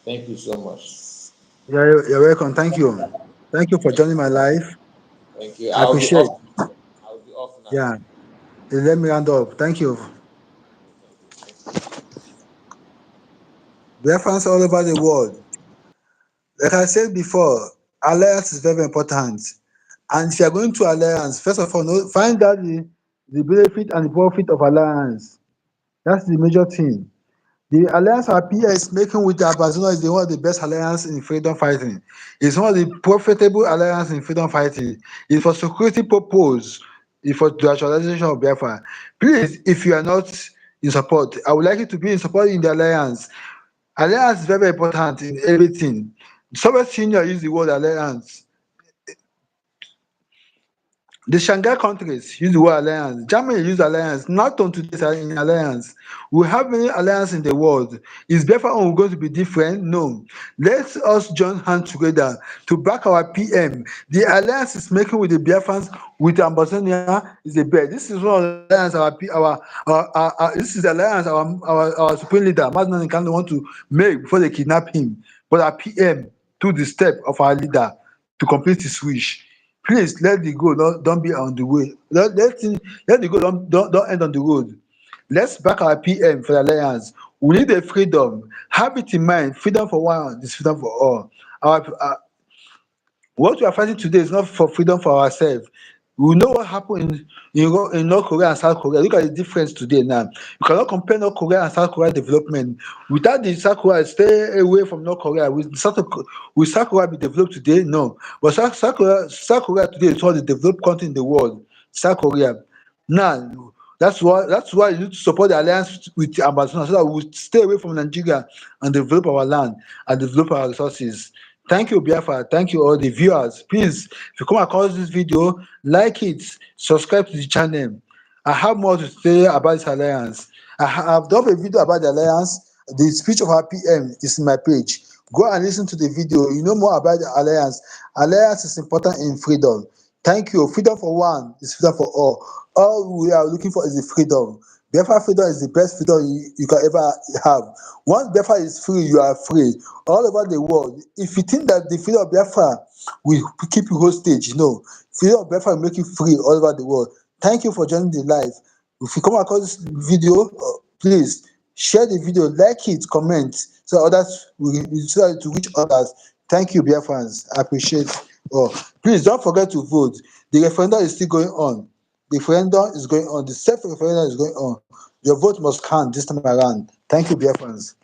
Thank you so much. You're welcome. Thank you. Thank you for Thank joining you. my life. Thank you. I I'll be appreciate. off. I'll be off now. Yeah. Let me round up. Thank you. Reference all over the world. Like I said before, alliance is very important. And if you are going to alliance, first of all, find out the benefit and the profit of alliance. That's the major thing. The alliance Apia is making with the Ambazonia is one of the best alliance in freedom fighting. It's one of the profitable alliance in freedom fighting. It's for security purpose. It's for the actualization of Biafra. Please, if you are not in support, I would like you to be in support in the alliance. Alliance is very, very important in everything. Soviet Union use the word alliance. The Shanghai countries use the word alliance. Germany use alliance. Not on today's in alliance. We have many alliances in the world. Is Biafra going to be different? No. Let us join hands together to back our PM. The alliance is making with the Biafrans with Ambazonia is the best. This is one of the alliance this is the alliance our supreme leader Maznan Kano want to make before they kidnap him. But our PM took the step of our leader to complete his wish. Please let the goal don't be on the way. Let the goal don't end on the road. Let's back our PM for the alliance. We need a freedom. Have it in mind. Freedom for one is freedom for all. What we are fighting today is not for freedom for ourselves. We know what happened in North Korea and South Korea. Look at the difference today now. You cannot compare North Korea and South Korea development. Without the South Korea, stay away from North Korea. Will South Korea be developed today? No. But South Korea today is one of the developed country in the world. South Korea. Now, that's why you need to support the alliance with Ambazonia so that we stay away from Nigeria and develop our land and develop our resources. Thank you, Biafra. Thank you, all the viewers. Please, if you come across this video, like it, subscribe to the channel. I have more to say about this alliance. Have done a video about the alliance. The speech of our PM is in my page. Go and listen to the video. You know more about the alliance. Alliance is important in freedom. Thank you. Freedom for one is freedom for all. All we are looking for is the freedom. Biafra freedom is the best freedom you can ever have. Once Biafra is free, you are free. All over the world. If you think that the freedom of Biafra will keep you hostage, no. Freedom of Biafra will make you free all over the world. Thank you for joining the live. If you come across this video, please share the video, like it, comment, so others so to reach others. Thank you, Biafrans. I appreciate. Oh, please don't forget to vote. The referendum is still going on. The referendum is going on. The self referendum is going on. Your vote must count this time around. Thank you, Biafrans.